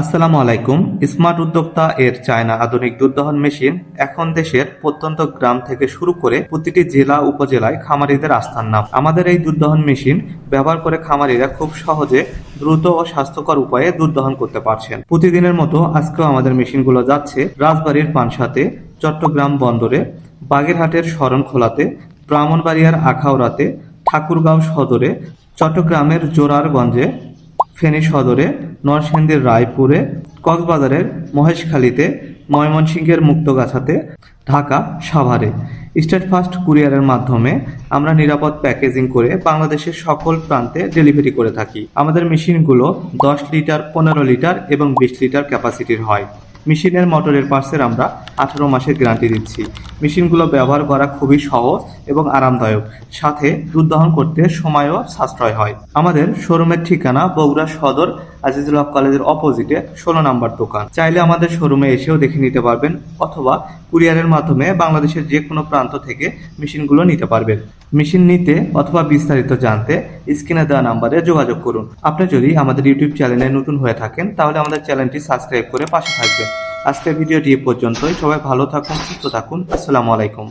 আসসালামু আলাইকুম। স্মার্ট উদ্যোক্তা এর চায়না আধুনিক দুধ দহন মেশিন এখন দেশের প্রত্যন্ত গ্রাম থেকে শুরু করে প্রতিটি জেলা উপজেলায় খামারিদের আস্থার নাম। আমাদের এই দুধ দহন মেশিন ব্যবহার করে খামারিরা খুব সহজে, দ্রুত ও স্বাস্থ্যকর উপায়ে দুধ দহন করতে পারছেন। প্রতিদিনের মতো আজকেও আমাদের মেশিনগুলো যাচ্ছে রাজবাড়ীর পানসাতে, চট্টগ্রাম বন্দরে, বাগেরহাটের শরণখোলাতে, ব্রাহ্মণবাড়িয়ার আখাউড়াতে, ঠাকুরগাঁও সদরে, চট্টগ্রামের জোরারগঞ্জে, ফেনী সদরে, নরসিংদীর রায়পুরে, কক্সবাজারের মহেশখালীতে, ময়মনসিংহের মুক্তাগাছাতে, ঢাকা সাভারে। স্টেট ফাস্ট কুরিয়ারের মাধ্যমে আমরা নিরাপদ প্যাকেজিং করে বাংলাদেশের সকল প্রান্তে ডেলিভারি করে থাকি। আমাদের মেশিনগুলো 10 লিটার, 15 লিটার এবং 20 লিটার ক্যাপাসিটির হয়। মেশিনের মোটরের পার্টসের আমরা 18 মাসের গ্যারান্টি দিচ্ছি। মেশিনগুলো ব্যবহার করা খুবই সহজ এবং আরামদায়ক, সাথে দুধ দহন করতে সময়ও সাশ্রয় হয়। আমাদের শোরুমের ঠিকানা বগুড়া সদর আজিজুল হক কলেজের অপোজিটে 16 নম্বর দোকান। চাইলে আমাদের শোরুমে এসেও দেখে নিতে পারবেন, অথবা কুরিয়ারের মাধ্যমে বাংলাদেশের যে কোনো প্রান্ত থেকে মেশিনগুলো নিতে পারবেন। মেশিন নিতে অথবা বিস্তারিত জানতে স্ক্রিনে দেওয়া নাম্বারে যোগাযোগ করুন। আপনি যদি আমাদের ইউটিউব চ্যানেলে নতুন হয়ে থাকেন তাহলে আমাদের চ্যানেলটি সাবস্ক্রাইব করে পাশে থাকবেন। আজকের ভিডিওটি এ পর্যন্তই। সবাই ভালো থাকুন, সুস্থ থাকুন। আসসালামু আলাইকুম।